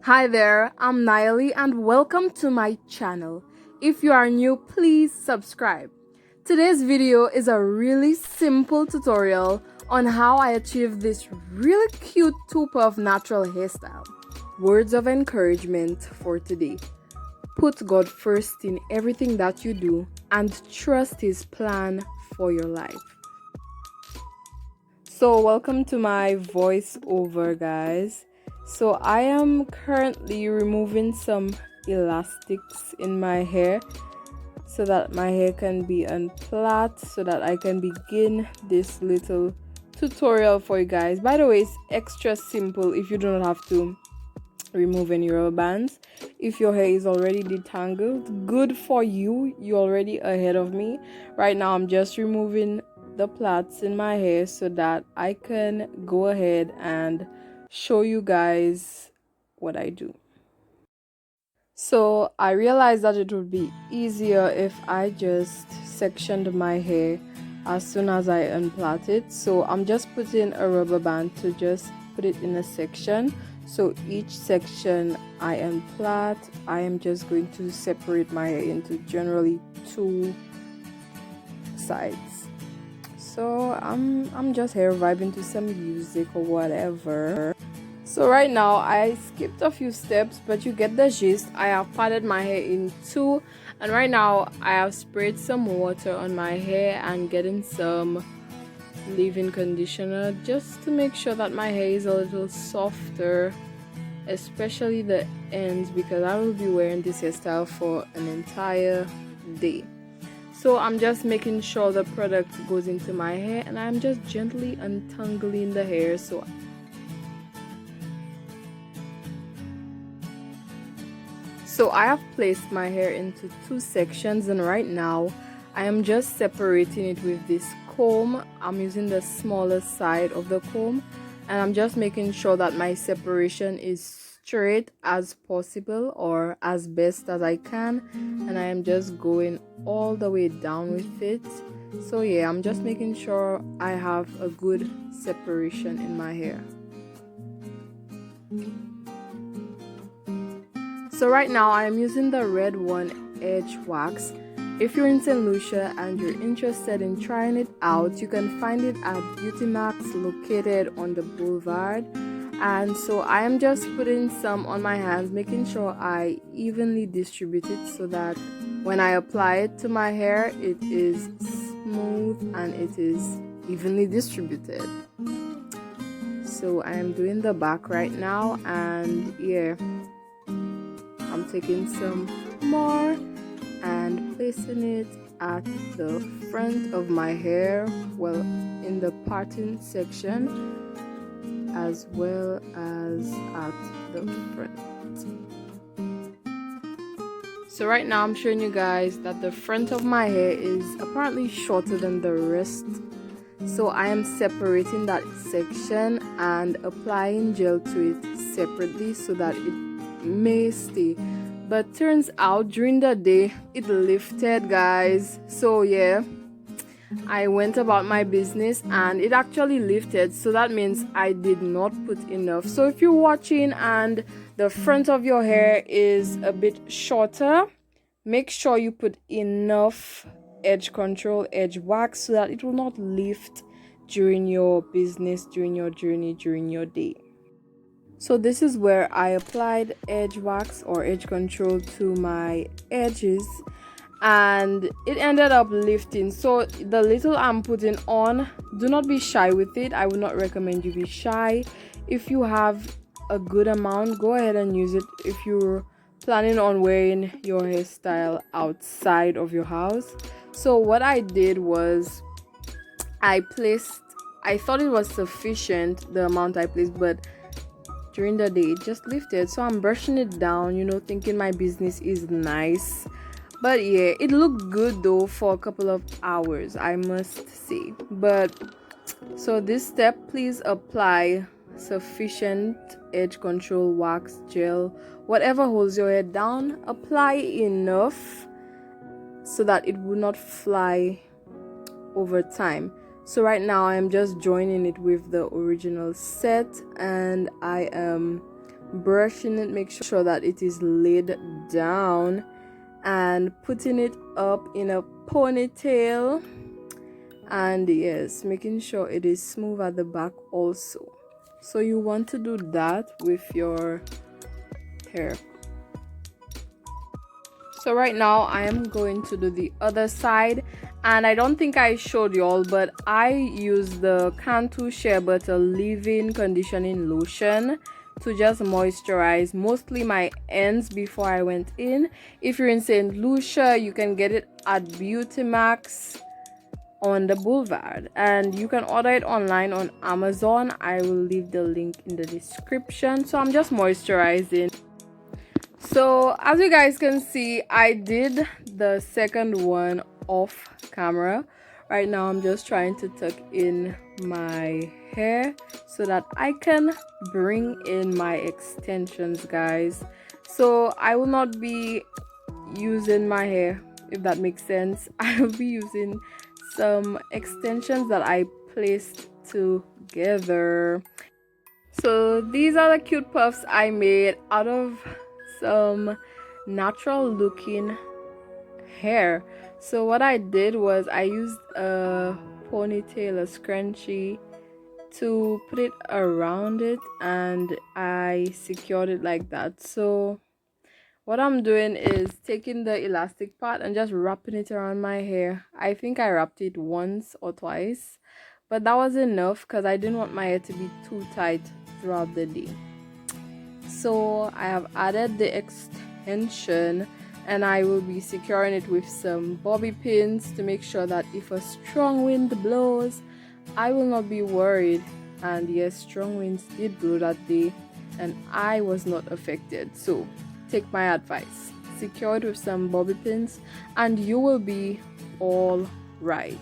Hi there, I'm Nyaley and welcome to my channel. If you are new, please subscribe. Today's video is a really simple tutorial on how I achieved this really cute two-puff natural hairstyle. Words of encouragement for today. Put God first in everything that you do and trust His plan for your life. So welcome to my voiceover, guys. So I am currently removing some elastics in my hair so that my hair can be unplait, so that I can begin this little tutorial for you guys. By the way, it's extra simple if you do not have to remove any rubber bands. If your hair is already detangled, good for you, you're already ahead of me. Right now I'm just removing the plaits in my hair so that I can go ahead and show you guys what I do. So I realized that it would be easier if I just sectioned my hair as soon as I unplait it. So I'm just putting a rubber band to just put it in a section. So each section I unplait, I am just going to separate my hair into generally two sides. So I'm just here vibing to some music or whatever. So right now I skipped a few steps, but you get the gist. I have parted my hair in two, and right now I have sprayed some water on my hair and getting some leave-in conditioner just to make sure that my hair is a little softer, especially the ends, because I will be wearing this hairstyle for an entire day. So I'm just making sure the product goes into my hair, and I'm just gently untangling the hair. So I have placed my hair into two sections, and right now I am just separating it with this comb. I'm using the smaller side of the comb, and I'm just making sure that my separation is straight as possible, or as best as I can, and I am just going all the way down with it. So yeah, I'm just making sure I have a good separation in my hair. So right now I am using the red one edge wax. If you're in St. Lucia and you're interested in trying it out, you can find it at Beauty Max located on the Boulevard. And so I am just putting some on my hands, making sure I evenly distribute it so that when I apply it to my hair, it is smooth and it is evenly distributed. So I am doing the back right now, and yeah, I'm taking some more and placing it at the front of my hair, well, in the parting section, as well as at the front. So right now I'm showing you guys that the front of my hair is apparently shorter than the rest. So I am separating that section and applying gel to it separately so that it may stay. But turns out during the day it lifted, guys. So yeah, I went about my business and it actually lifted, so that means I did not put enough. So if you're watching and the front of your hair is a bit shorter, make sure you put enough edge control, edge wax, so that it will not lift during your business, during your journey, during your day. So this is where I applied edge wax or edge control to my edges, and it ended up lifting. So the little I'm putting on, do not be shy with it. I would not recommend you be shy. If you have a good amount, go ahead and use it. If you're planning on wearing your hairstyle outside of your house. So what I did was I thought it was sufficient, the amount I placed, but during the day it just lifted. So I'm brushing it down, thinking my business is nice. But yeah, it looked good though for a couple of hours, I must say. But so this step, please apply sufficient edge control wax, gel, whatever holds your hair down. Apply enough so that it will not fly over time. So right now I am just joining it with the original set, and I am brushing it, make sure that it is laid down, and putting it up in a ponytail, and yes, making sure it is smooth at the back also. So you want to do that with your hair. So right now I am going to do the other side, and I don't think I showed y'all, but I use the Cantu Shea Butter leave-in conditioning lotion to just moisturize mostly my ends before I went in. If you're in St. Lucia, you can get it at Beauty Max on the Boulevard, and you can order it online on Amazon. I will leave the link in the description. So I'm just moisturizing. So as you guys can see, I did the second one off camera. Right now I'm just trying to tuck in my hair so that I can bring in my extensions, guys. So I will not be using my hair, if that makes sense. I will be using some extensions that I placed together. So these are the cute puffs I made out of some natural looking hair. So what I did was I used a ponytail, a scrunchie, to put it around it, and I secured it like that. So what I'm doing is taking the elastic part and just wrapping it around my hair. I think I wrapped it once or twice, but that was enough because I didn't want my hair to be too tight throughout the day. So I have added the extension, and I will be securing it with some bobby pins to make sure that if a strong wind blows, I will not be worried. And yes, strong winds did blow that day and I was not affected. So take my advice, secure it with some bobby pins and you will be all right.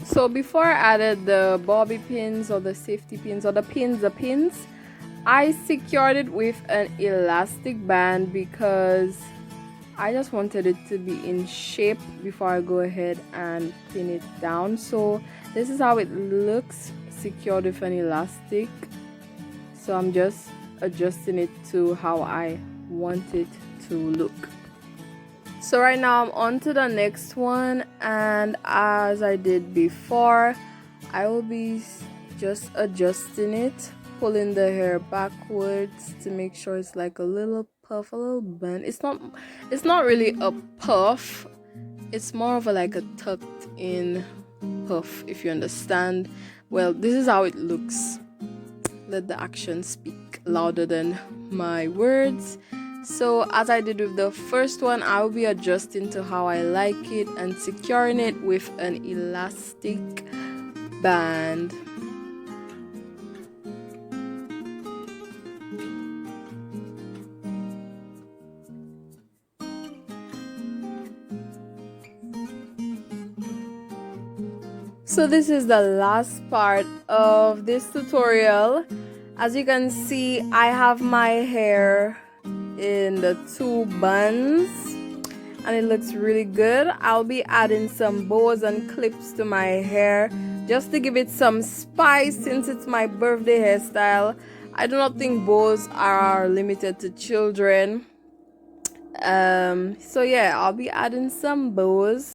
So before I added the bobby pins or the safety pins or the pins, I secured it with an elastic band because I just wanted it to be in shape before I go ahead and pin it down. So this is how it looks, secured with an elastic. So I'm just adjusting it to how I want it to look. So right now I'm on to the next one, and as I did before, I will be just adjusting it, pulling the hair backwards to make sure it's like a little puff, a little bend. It's not really a puff, it's more of like a tucked in puff, if you understand. Well, this is how it looks. Let the action speak louder than my words. So as I did with the first one, I will be adjusting to how I like it and securing it with an elastic band. So this is the last part of this tutorial. As you can see, I have my hair in the two buns and it looks really good. I'll be adding some bows and clips to my hair just to give it some spice since it's my birthday hairstyle. I do not think bows are limited to children. So yeah, I'll be adding some bows.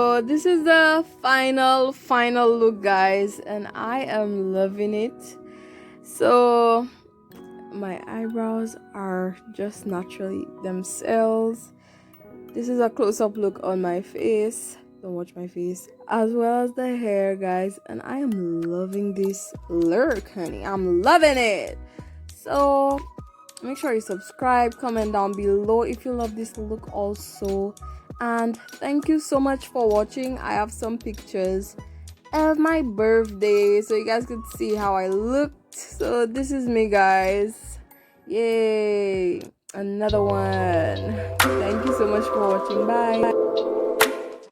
So this is the final look, guys, and I am loving it. So my eyebrows are just naturally themselves. This is a close-up look on my face. Don't watch my face, as well as the hair, guys, and I am loving this look, honey. I'm loving it. So make sure you subscribe, comment down below if you love this look also, and thank you so much for watching. I have some pictures of my birthday so you guys could see how I looked. So this is me, guys. Yay, another one. Thank you so much for watching. Bye.